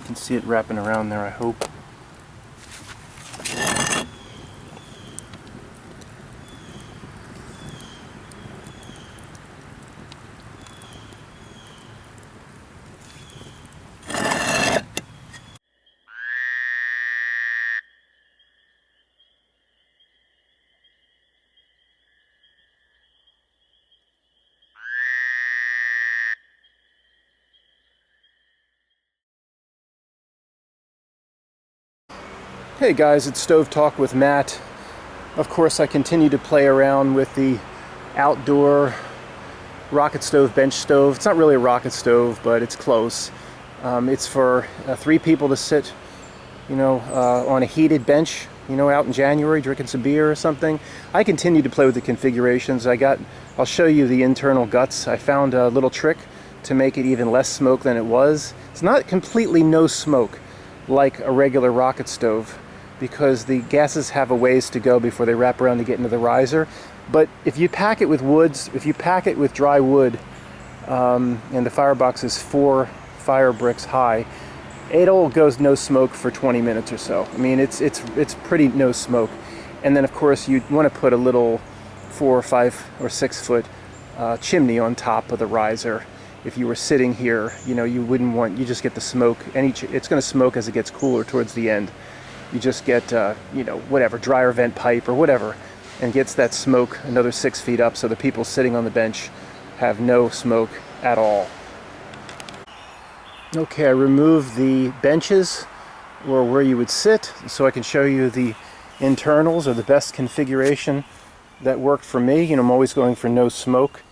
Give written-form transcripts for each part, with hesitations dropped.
You can see it wrapping around there, I hope. Hey guys, it's Stove Talk with Matt. Of course, I continue to play around with the outdoor rocket stove, bench stove. It's not really a rocket stove, but it's close. It's for 3 people to sit, on a heated bench, out in January drinking some beer or something. I continue to play with the configurations. I'll show you the internal guts. I found a little trick to make it even less smoke than it was. It's not completely no smoke like a regular rocket stove, because the gases have a ways to go before they wrap around to get into the riser. But if you pack it with woods, if you pack it with dry wood, and the Firebox is 4 fire bricks high, it'll goes no smoke for 20 minutes or so. I mean, it's pretty no smoke. And then of course you want to put a little 4 or 5 or 6 foot chimney on top of the riser. If you were sitting here, you wouldn't want, you just get the smoke. It's going to smoke as it gets cooler towards the end. You just get, whatever, dryer vent pipe or whatever, and gets that smoke another 6 feet up, so the people sitting on the bench have no smoke at all. Okay, I removed the benches, or where you would sit, so I can show you the internals, or the best configuration that worked for me. I'm always going for no smoke.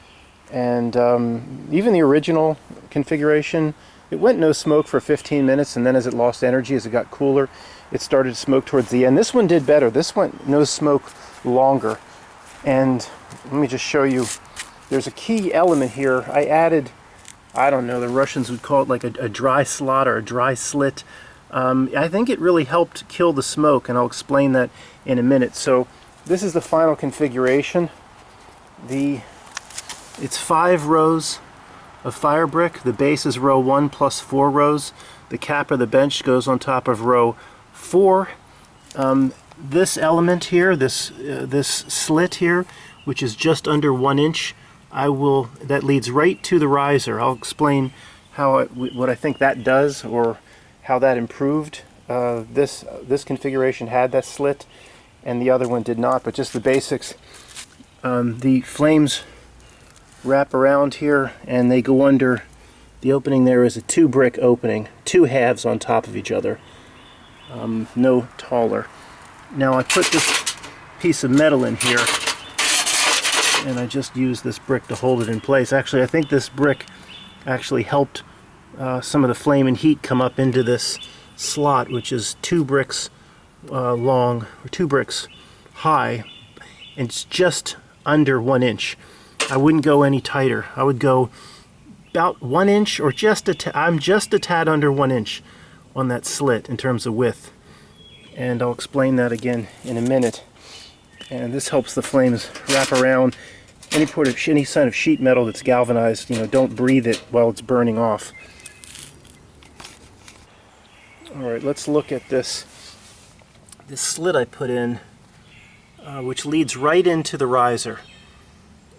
And even the original configuration, it went no smoke for 15 minutes, and then as it lost energy, as it got cooler, it started to smoke towards the end. This one did better. This went no smoke longer. And let me just show you, there's a key element here. I added, I don't know, the Russians would call it like a dry slot or a dry slit. I think it really helped kill the smoke, and I'll explain that in a minute. So this is the final configuration. It's 5 rows of fire brick. The base is row 1 plus 4 rows. The cap of the bench goes on top of row 4. This element here, this slit here, which is just under 1 inch, that leads right to the riser. I'll explain what I think that does, or how that improved. This configuration had that slit, and the other one did not. But just the basics. The flames wrap around here, and they go under. The opening there is a 2 brick opening, 2 halves on top of each other, no taller. Now I put this piece of metal in here, and I just used this brick to hold it in place. Actually, I think this brick actually helped some of the flame and heat come up into this slot, which is 2 bricks long, or 2 bricks high, and it's just under 1 inch. I wouldn't go any tighter. I would go about 1 inch, or I'm just a tad under 1 inch on that slit in terms of width. And I'll explain that again in a minute. And this helps the flames wrap around. Any sign of sheet metal that's galvanized, don't breathe it while it's burning off. Alright, let's look at this slit I put in, which leads right into the riser.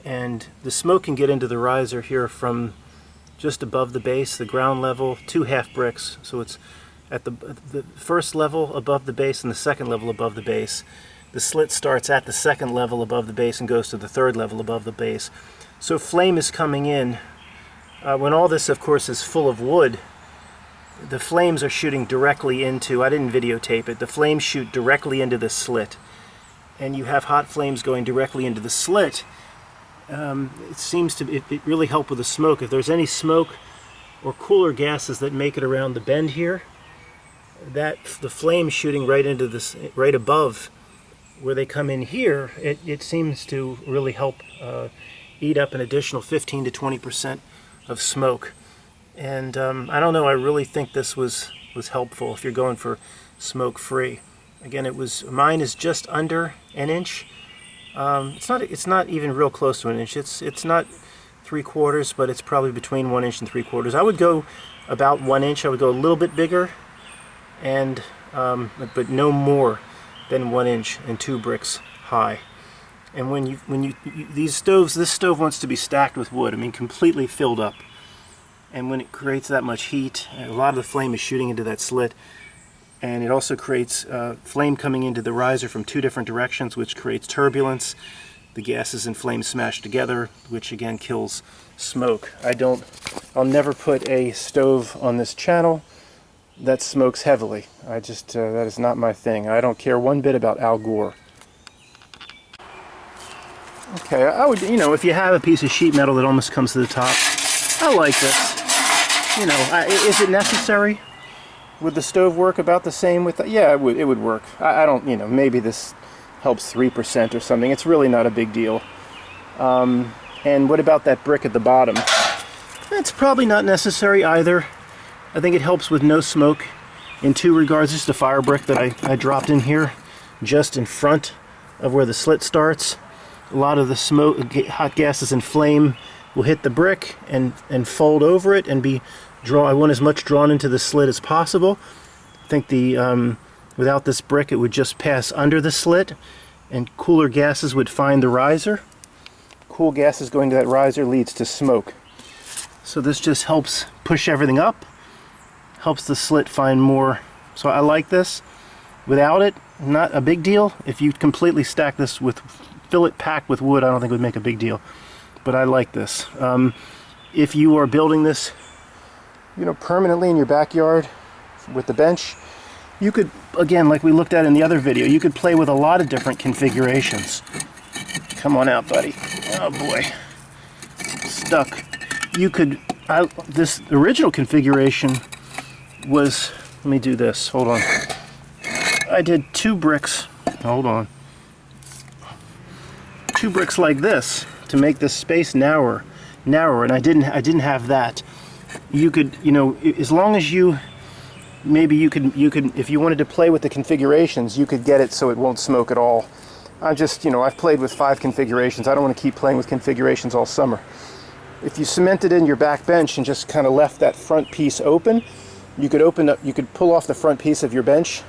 And the smoke can get into the riser here from just above the base, the ground level, 2 half bricks. So it's at the first level above the base and the second level above the base. The slit starts at the second level above the base and goes to the third level above the base. So flame is coming in. When all this, of course, is full of wood, the flames are shooting directly into, I didn't videotape it, the flames shoot directly into the slit. And you have hot flames going directly into the slit. It seems to it really helped with the smoke. If there's any smoke or cooler gases that make it around the bend here, the flame shooting right into this, right above where they come in here, it seems to really help eat up an additional 15 to 20% of smoke. And I don't know, I really think this was helpful if you're going for smoke free. Again, mine is just under 1 inch. It's not even real close to 1 inch. It's not 3/4, but it's probably between 1 inch and 3/4. I would go about 1 inch. I would go a little bit bigger, and but no more than 1 inch and 2 bricks high. And this stove wants to be stacked with wood. I mean, completely filled up. And when it creates that much heat, a lot of the flame is shooting into that slit, and it also creates flame coming into the riser from 2 different directions, which creates turbulence. The gases and flames smash together, which again kills smoke. I'll never put a stove on this channel that smokes heavily. That is not my thing. I don't care one bit about Al Gore. Okay, I would, if you have a piece of sheet metal that almost comes to the top, I like this. Is it necessary? Would the stove work about the same with yeah, it would work. I don't, maybe this helps 3% or something. It's really not a big deal. And what about that brick at the bottom? That's probably not necessary either. I think it helps with no smoke in 2 regards. Just a fire brick that I dropped in here just in front of where the slit starts. A lot of the smoke, hot gases and flame will hit the brick and fold over it and I want as much drawn into the slit as possible. I think without this brick it would just pass under the slit and cooler gases would find the riser. Cool gases going to that riser leads to smoke. So this just helps push everything up, helps the slit find more. So I like this. Without it, not a big deal. If you completely stack this fill it packed with wood, I don't think it would make a big deal. But I like this. If you are building this, permanently in your backyard with the bench, you could, again, like we looked at in the other video, you could play with a lot of different configurations. Come on out, buddy. Oh boy, stuck. This original configuration was, let me do this, hold on. I did 2 bricks, hold on. 2 bricks like this to make this space narrower, and I didn't have that. You could, as long as maybe you could, if you wanted to play with the configurations, you could get it so it won't smoke at all. I've played with 5 configurations. I don't want to keep playing with configurations all summer. If you cemented in your back bench and just kind of left that front piece open, you could pull off the front piece of your bench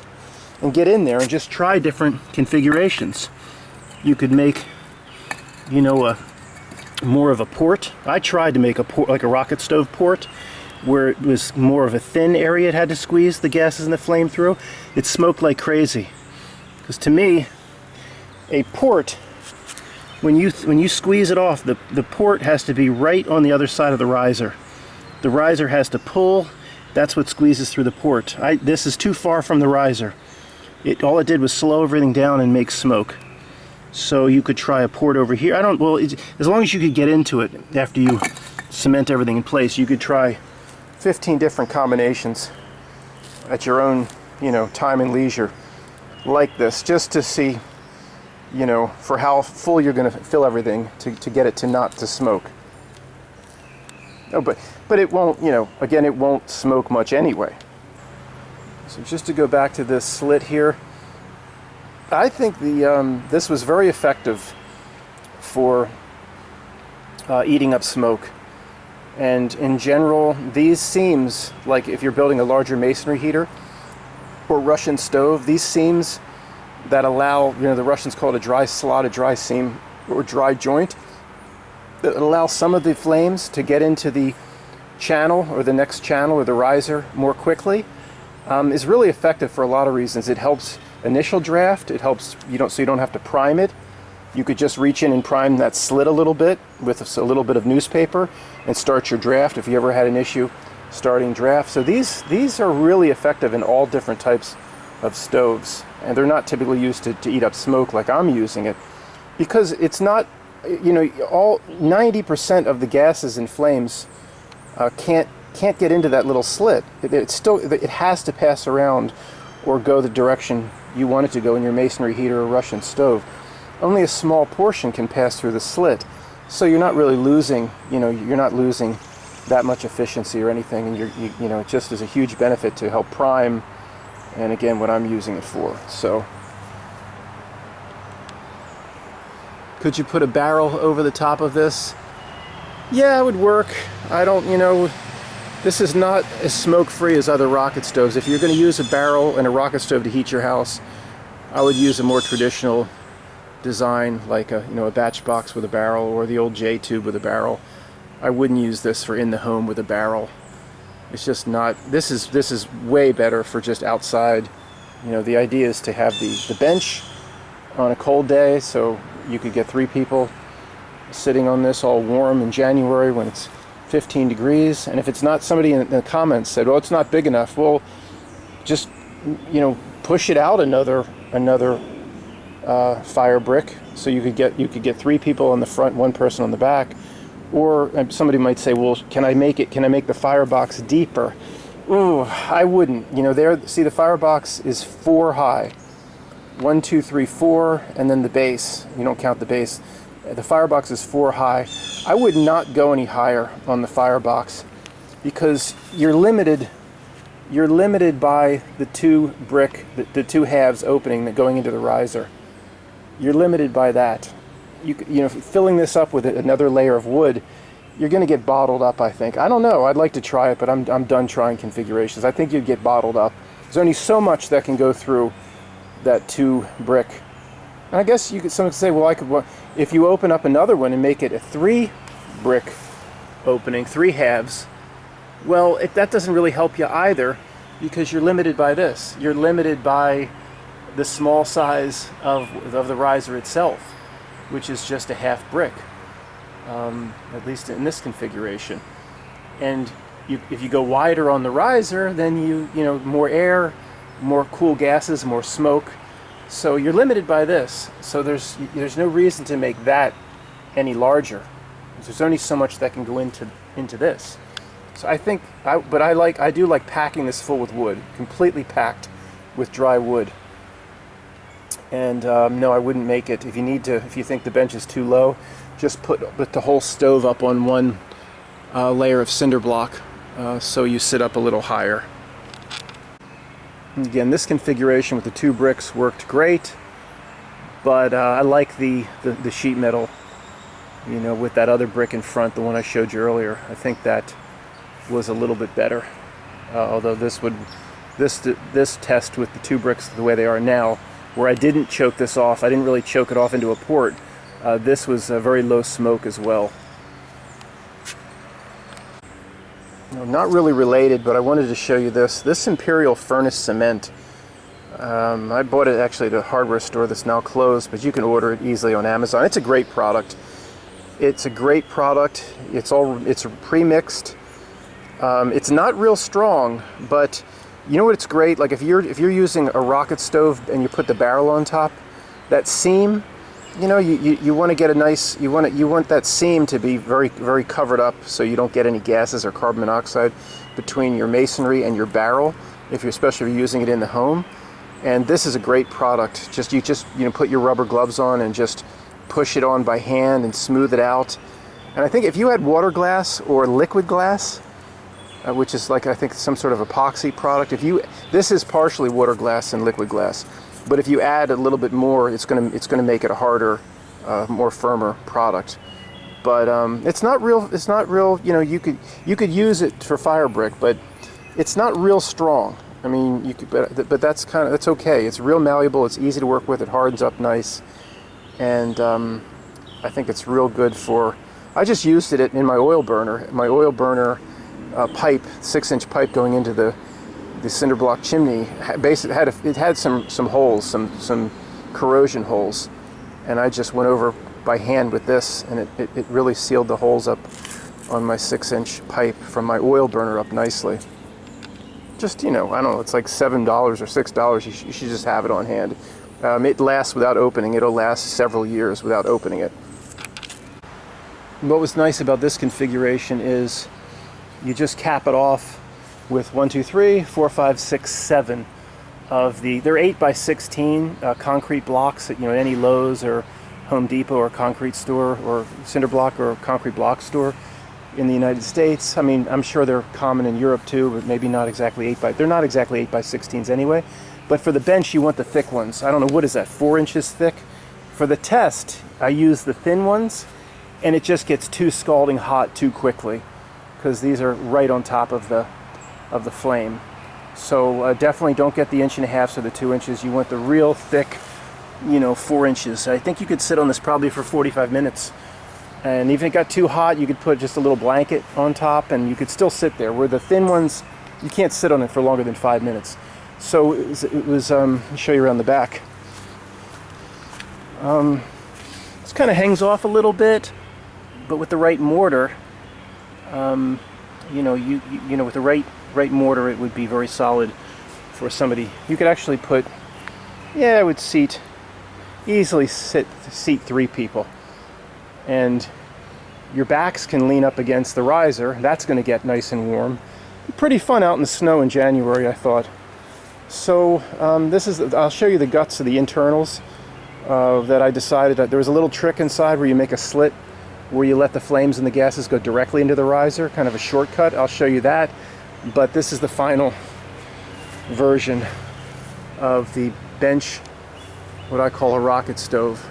and get in there and just try different configurations. You could make, more of a port. I tried to make a port, like a rocket stove port, where it was more of a thin area it had to squeeze the gases and the flame through. It smoked like crazy. Because to me, a port, when you squeeze it off, the port has to be right on the other side of the riser. The riser has to pull. That's what squeezes through the port. This is too far from the riser. All it did was slow everything down and make smoke. So you could try a port over here. As long as you could get into it after you cement everything in place, you could try 15 different combinations at your own, time and leisure like this, just to see, for how full you're going to fill everything to get it to not to smoke. Oh, but it won't, again, it won't smoke much anyway. So just to go back to this slit here, I think this was very effective for eating up smoke. And in general, these seams, like if you're building a larger masonry heater or Russian stove, these seams that allow, the Russians call it a dry slot, a dry seam, or dry joint, that allow some of the flames to get into the channel or the next channel or the riser more quickly, is really effective for a lot of reasons. It helps initial draft. It helps so you don't have to prime it. You could just reach in and prime that slit a little bit with a little bit of newspaper and start your draft if you ever had an issue starting draft. So these are really effective in all different types of stoves, and they're not typically used to eat up smoke like I'm using it, because it's not, all 90% of the gases and flames can't get into that little slit. It has to pass around or go the direction you want it to go in your masonry heater or Russian stove. Only a small portion can pass through the slit, so you're not really losing, you're not losing that much efficiency or anything, and it just is a huge benefit to help prime, and again, what I'm using it for. So, could you put a barrel over the top of this? Yeah, it would work. I don't, this is not as smoke-free as other rocket stoves. If you're going to use a barrel and a rocket stove to heat your house, I would use a more traditional design, like a batch box with a barrel, or the old J tube with a barrel. I wouldn't use this for in the home with a barrel. It's just not. This is way better for just outside. The idea is to have the bench on a cold day, so you could get 3 people sitting on this all warm in January when it's 15 degrees. And if it's not, somebody in the comments said, "Well, it's not big enough." Well, just push it out another fire brick, so you could get 3 people on the front, 1 person on the back. Or somebody might say, "Well, can I make the firebox deeper?" Ooh, I wouldn't. See, the firebox is 4 high. 1, 2, 3, 4, and then the base. You don't count the base. The firebox is 4 high. I would not go any higher on the firebox because you're limited by the 2 brick, the 2 halves opening that going into the riser. You're limited by that. Filling this up with another layer of wood, you're going to get bottled up, I think. I don't know. I'd like to try it, but I'm done trying configurations. I think you'd get bottled up. There's only so much that can go through that 2 brick. And I guess someone could say, well, if you open up another one and make it a 3 brick opening, 3 halves, well, that doesn't really help you either, because you're limited by this. You're limited by the small size of the riser itself, which is just a half brick, at least in this configuration. And if you go wider on the riser, then more air, more cool gases, more smoke. So you're limited by this. So there's no reason to make that any larger. There's only so much that can go into this. So I think, I do like packing this full with wood, completely packed with dry wood. And no, I wouldn't make it. If you think the bench is too low, just put the whole stove up on 1 layer of cinder block, so you sit up a little higher. And again, this configuration with the 2 bricks worked great, but I like the sheet metal, with that other brick in front, the one I showed you earlier. I think that was a little bit better. Although this test with the 2 bricks the way they are now, where I didn't choke this off, I didn't really choke it off into a port. This was very low smoke as well. Not really related, but I wanted to show you this Imperial Furnace cement. I bought it actually at a hardware store that's now closed, but you can order it easily on Amazon. It's a great product. It's pre-mixed. It's not real strong, but you know what? It's great. Like if you're using a rocket stove and you put the barrel on top, that seam, you want to get a nice. You want that seam to be very, very covered up, so you don't get any gases or carbon monoxide between your masonry and your barrel. Especially if you're using it in the home. And this is a great product. You just put your rubber gloves on and just push it on by hand and smooth it out. And I think if you had water glass or liquid glass, which is like I think some sort of epoxy product. This is partially water glass and liquid glass, but if you add a little bit more, it's gonna make it a harder, more firmer product. But it's not real. It's not real. You could use it for fire brick, but it's not real strong. I mean, but that's okay. It's real malleable. It's easy to work with. It hardens up nice, and I think it's real good for. I just used it in my oil burner. My oil burner. Pipe, 6-inch pipe going into the cinder block chimney. Basically, it had some holes, some corrosion holes, and I just went over by hand with this, and it really sealed the holes up on my 6-inch pipe from my oil burner up nicely. Just I don't know, it's like $7 or $6. You should just have it on hand. It lasts without opening. It'll last several years without opening it. What was nice about this configuration is you just cap it off with 1, 2, 3, 4, 5, 6, 7 of they're 8 by 16 concrete blocks at any Lowe's or Home Depot or concrete store or cinder block or concrete block store in the United States. I mean, I'm sure they're common in Europe too, but maybe not exactly they're not exactly 8 by 16s anyway. But for the bench, you want the thick ones. I don't know, what is that, 4 inches thick? For the test, I use the thin ones, and it just gets too scalding hot too quickly because these are right on top of the flame. So definitely don't get the 1.5 or the 2 inches. You want the real thick, 4 inches. I think you could sit on this probably for 45 minutes. And even if it got too hot, you could put just a little blanket on top and you could still sit there. Where the thin ones, you can't sit on it for longer than 5 minutes. So it was let me show you around the back. This kind of hangs off a little bit, but with the right mortar, with the right mortar, it would be very solid for somebody. You could actually put, it would easily seat 3 people. And your backs can lean up against the riser. That's going to get nice and warm. Pretty fun out in the snow in January, I thought. So I'll show you the guts of the internals that I decided. There was a little trick inside where you make a slit where you let the flames and the gases go directly into the riser, kind of a shortcut. I'll show you that. But this is the final version of the bench, what I call a rocket stove.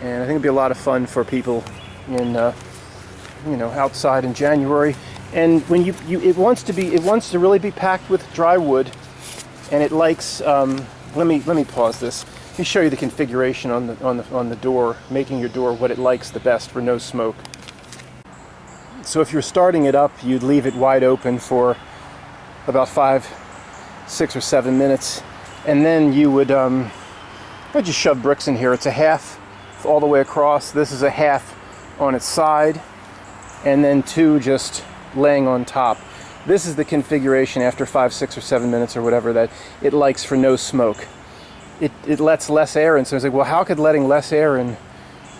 And I think it'd be a lot of fun for people in, outside in January. And when it wants to really be packed with dry wood, and it likes. Let me pause this. Let me show you the configuration on the door, making your door what it likes the best for no smoke. So if you're starting it up, you'd leave it wide open for about 5, 6, or 7 minutes, and then you would I'd just shove bricks in here. It's a half all the way across. This is a half on its side, and then 2 just laying on top. This is the configuration after 5, 6, or 7 minutes or whatever that it likes for no smoke. It lets less air in. So it's like, well, how could letting less air in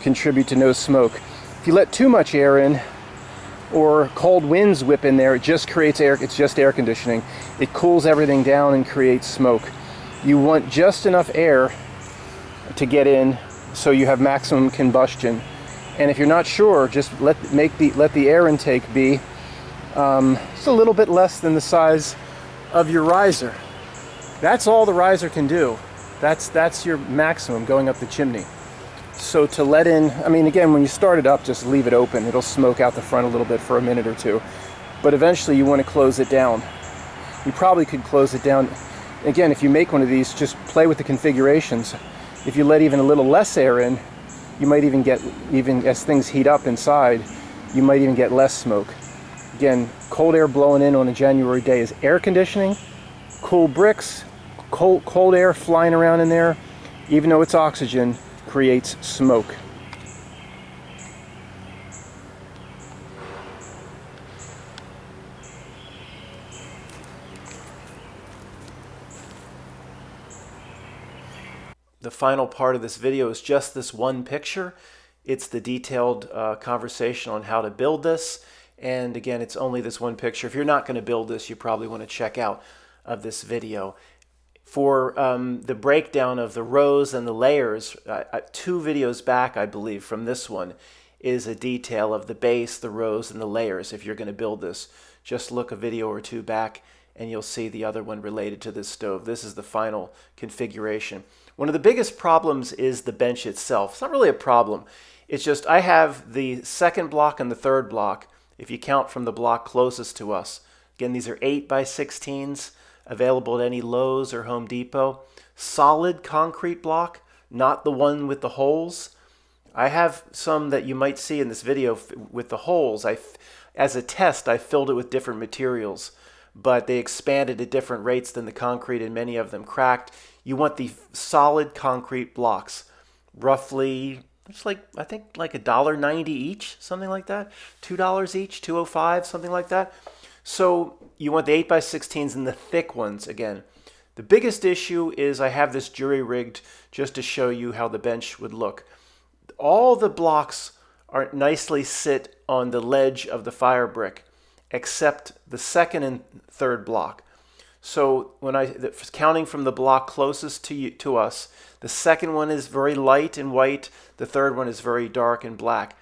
contribute to no smoke? If you let too much air in, or cold winds whip in there, it just creates air. It's just air conditioning. It cools everything down and creates smoke. You want just enough air to get in so you have maximum combustion. And if you're not sure, just let the air intake be just a little bit less than the size of your riser. That's all the riser can do. That's your maximum going up the chimney. So to let in, again, when you start it up, just leave it open. It'll smoke out the front a little bit for a minute or 2. But eventually you want to close it down. You probably could close it down. Again, if you make one of these, just play with the configurations. If you let even a little less air in, you might even as things heat up inside, you might even get less smoke. Again, cold air blowing in on a January day is air conditioning. Cool bricks, cold air flying around in there, even though it's oxygen, creates smoke. The final part of this video is just this one picture. It's the detailed conversation on how to build this. And again, it's only this one picture. If you're not going to build this, you probably want to check out of this video. For the breakdown of the rows and the layers, 2 videos back, I believe, from this one, is a detail of the base, the rows, and the layers. If you're going to build this, just look a video or 2 back, and you'll see the other one related to this stove. This is the final configuration. One of the biggest problems is the bench itself. It's not really a problem. It's just I have the second block and the third block, if you count from the block closest to us. Again, these are 8x16s, available at any Lowe's or Home Depot. Solid concrete block, not the one with the holes. I have some that you might see in this video with the holes. As a test, I filled it with different materials, but they expanded at different rates than the concrete, and many of them cracked. You want the solid concrete blocks, roughly, it's like, I think like $1.90 each, something like that. $2 each, $2.05, something like that. So you want the 8x16s and the thick ones again. The biggest issue is I have this jury rigged just to show you how the bench would look. All the blocks are nicely sit on the ledge of the fire brick, except the second and third block. So when counting from the block closest to us, the second one is very light and white. The third one is very dark and black.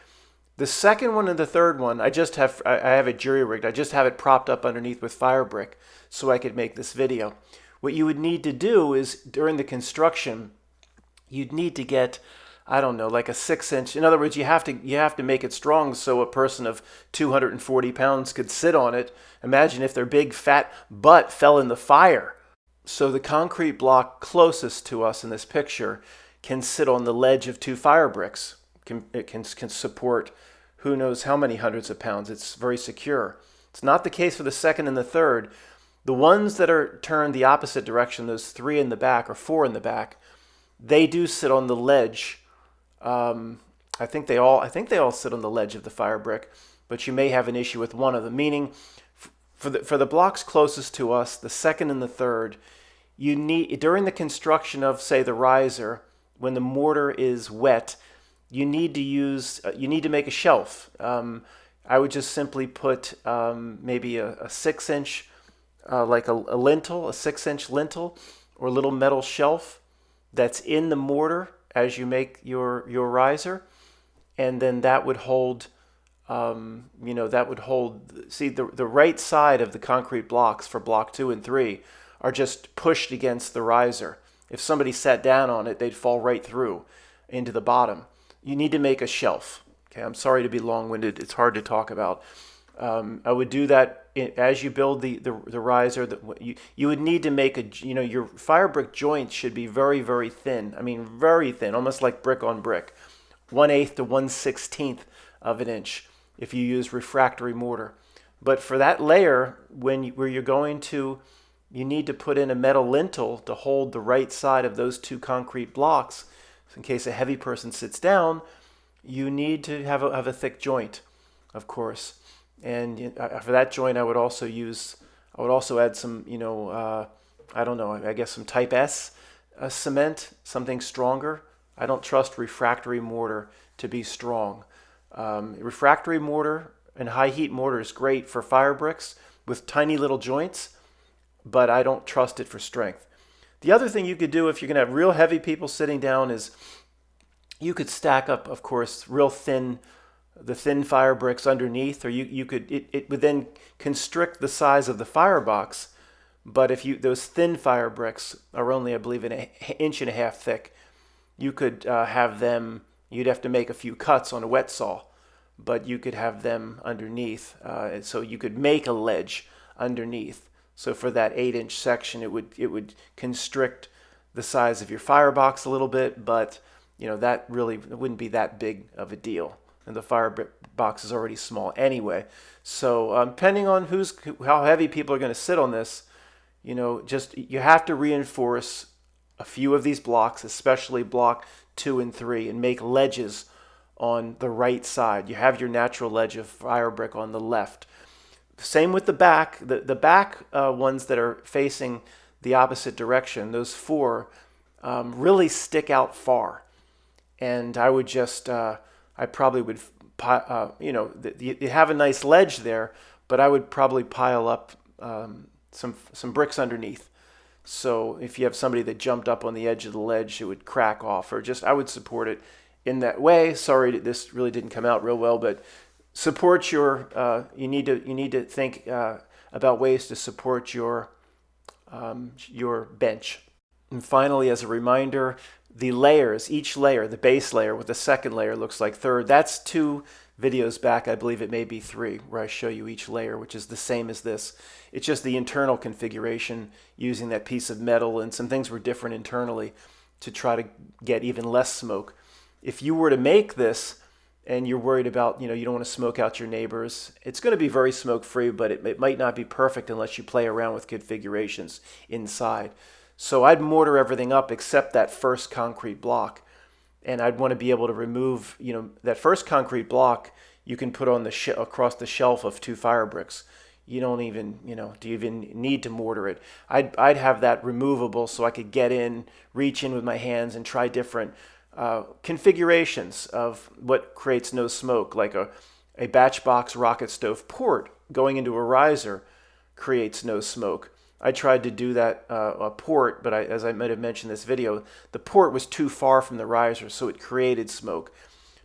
The second one and the third one, I have it jury rigged. I just have it propped up underneath with fire brick so I could make this video. What you would need to do is during the construction, you'd need to get I don't know, like a 6 inch. In other words, you have to make it strong so a person of 240 pounds could sit on it. Imagine if their big fat butt fell in the fire. So the concrete block closest to us in this picture can sit on the ledge of 2 fire bricks. It can support who knows how many hundreds of pounds. It's very secure. It's not the case for the second and the third. The ones that are turned the opposite direction, those 3 in the back or 4 in the back, they do sit on the ledge. I think they all sit on the ledge of the fire brick, but you may have an issue with one of them. Meaning, for the blocks closest to us, the second and the third, you need, during the construction of, say, the riser, when the mortar is wet, you need to make a shelf. I would just simply put maybe a 6 inch, like a lintel, a 6 inch lintel, or a little metal shelf that's in the mortar as you make your riser, and then that would hold. See, the right side of the concrete blocks for block 2 and 3 are just pushed against the riser. If somebody sat down on it, they'd fall right through into the bottom. You need to make a shelf. Okay, I'm sorry to be long-winded. It's hard to talk about. I would do that as you build the riser. You would need to make your fire brick joints should be very, very thin. I mean, very thin, almost like brick on brick, 1/8 to 1/16 of an inch if you use refractory mortar. But for that layer, where you're going to, you need to put in a metal lintel to hold the right side of those 2 concrete blocks. So in case a heavy person sits down, you need to have a thick joint, of course. And for that joint, I would also add some, I don't know, I guess some type S cement, something stronger. I don't trust refractory mortar to be strong. Refractory mortar and high heat mortar is great for fire bricks with tiny little joints, but I don't trust it for strength. The other thing you could do if you're going to have real heavy people sitting down is you could stack up, of course, the thin fire bricks underneath, or it would then constrict the size of the firebox. But if those thin fire bricks are only, I believe, an inch and a half thick, you could have them. You'd have to make a few cuts on a wet saw, but you could have them underneath. So you could make a ledge underneath. So for that 8-inch section, it would constrict the size of your firebox a little bit, but that really wouldn't be that big of a deal. And the firebox is already small anyway. So depending on how heavy people are going to sit on this, you have to reinforce a few of these blocks, especially block 2 and 3, and make ledges on the right side. You have your natural ledge of fire brick on the left. Same with the back. The back ones that are facing the opposite direction, those 4, really stick out far. And I would I probably would, you have a nice ledge there, but I would probably pile up some bricks underneath. So if you have somebody that jumped up on the edge of the ledge, it would crack off. Or I would support it in that way. Sorry, this really didn't come out real well, but support you need to think about ways to support your bench. And finally, as a reminder, the layers, each layer, the base layer with the second layer looks like third. That's 2 videos back, I believe it may be 3, where I show you each layer, which is the same as this. It's just the internal configuration using that piece of metal, and some things were different internally to try to get even less smoke. If you were to make this and you're worried about, you don't want to smoke out your neighbors, it's going to be very smoke-free, but it might not be perfect unless you play around with configurations inside. So I'd mortar everything up except that first concrete block. And I'd want to be able to remove, that first concrete block you can put on across the shelf of 2 fire bricks. You don't even, do you even need to mortar it? I'd have that removable so I could get in, reach in with my hands and try different configurations of what creates no smoke, like a batch box rocket stove port going into a riser creates no smoke. I tried to do that a port, but as I might have mentioned in this video, the port was too far from the riser, so it created smoke.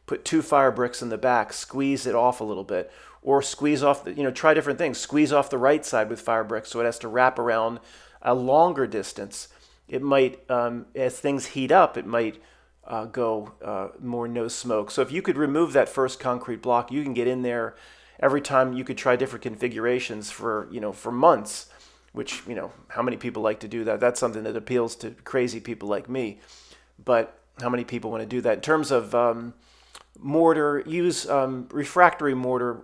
Put 2 fire bricks in the back, squeeze it off a little bit, or squeeze off try different things. Squeeze off the right side with fire bricks, so it has to wrap around a longer distance. It might, as things heat up, it might go more no smoke. So if you could remove that first concrete block, you can get in there every time. You could try different configurations for, for months, which, how many people like to do that? That's something that appeals to crazy people like me. But how many people want to do that? In terms of mortar, use refractory mortar.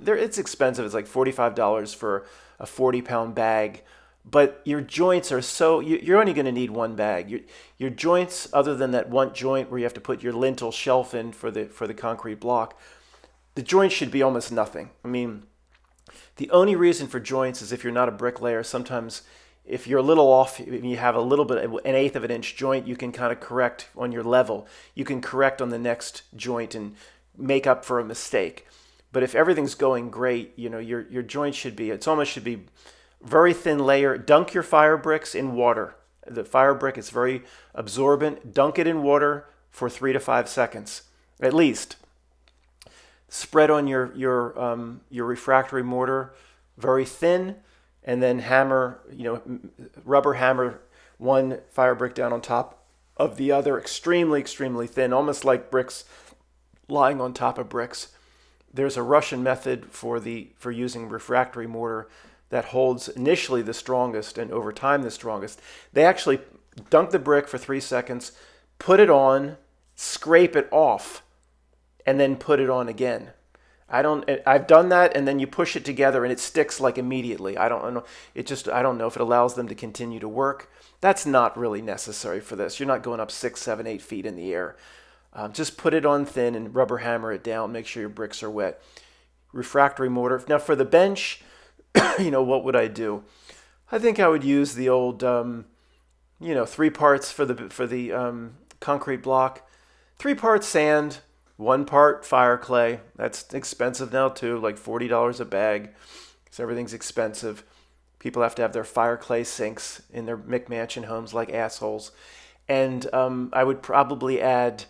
It's expensive. It's like $45 for a 40-pound bag. But your joints are you're only going to need one bag. Your joints, other than that one joint where you have to put your lintel shelf in for the concrete block, the joints should be almost nothing. I mean, the only reason for joints is if you're not a bricklayer. Sometimes if you're a little off, you have a little bit, an eighth of an inch joint, you can kind of correct on your level. You can correct on the next joint and make up for a mistake. But if everything's going great, your joint should be very thin layer. Dunk your fire bricks in water. The fire brick is very absorbent. Dunk it in water for 3 to 5 seconds, at least. Spread on your refractory mortar, very thin, and then hammer, rubber hammer one fire brick down on top of the other, extremely, extremely thin, almost like bricks lying on top of bricks. There's a Russian method for using refractory mortar that holds initially the strongest and over time the strongest. They actually dunk the brick for 3 seconds, put it on, scrape it off, and then put it on again. I've done that, and then you push it together and it sticks like immediately. I don't know. I don't know if it allows them to continue to work. That's not really necessary for this. You're not going up 6, 7, 8 feet in the air. Just put it on thin and rubber hammer it down. Make sure your bricks are wet. Refractory mortar. Now for the bench, what would I do? I think I would use the old, 3 parts for the concrete block. 3 parts sand, 1 part fire clay. That's expensive now too, like $40 a bag, because everything's expensive. People have to have their fire clay sinks in their McMansion homes like assholes. And I would add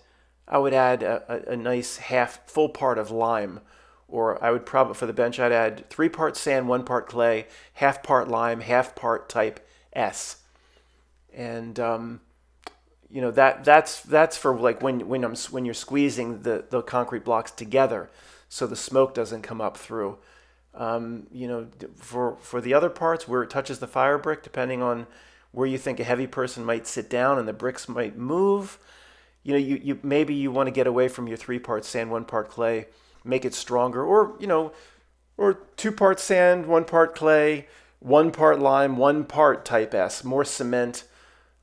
a nice full part of lime. Or I would probably, for the bench, I'd add 3 parts sand, 1 part clay, half part lime, half part type S. And that's for like when you're squeezing the concrete blocks together, so the smoke doesn't come up through. For the other parts where it touches the fire brick, depending on where you think a heavy person might sit down and the bricks might move, you maybe you want to get away from your 3 parts sand, 1 part clay. Make it stronger, or 2 parts sand, 1 part clay, 1 part lime, 1 part type S, more cement.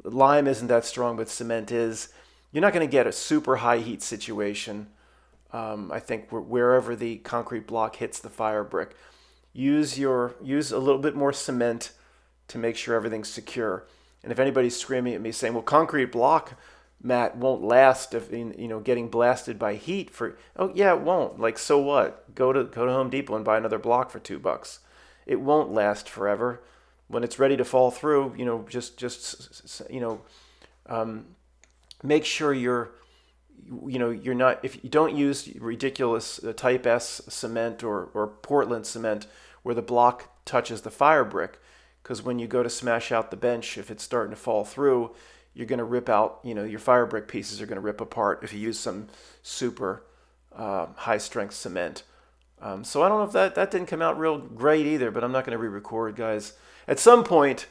Lime isn't that strong, but cement is. You're not going to get a super high heat situation. I think wherever the concrete block hits the fire brick, use a little bit more cement to make sure everything's secure. And if anybody's screaming at me saying, "Well, concrete block, Matt, won't last if getting blasted by heat for," oh yeah, it won't. Like, so what? Go to Home Depot and buy another block for $2. It won't last forever. When it's ready to fall through, make sure you're not, if you don't use ridiculous type S cement or Portland cement where the block touches the fire brick, because when you go to smash out the bench, if it's starting to fall through, you're going to rip out, your fire brick pieces are going to rip apart if you use some super high strength cement. So I don't know if that didn't come out real great either, but I'm not going to re-record, guys. At some point,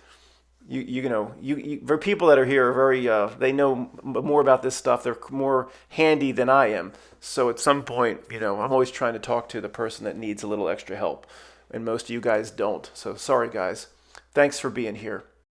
for people that are here are very, they know more about this stuff. They're more handy than I am. So at some point, I'm always trying to talk to the person that needs a little extra help, and most of you guys don't. So sorry, guys. Thanks for being here.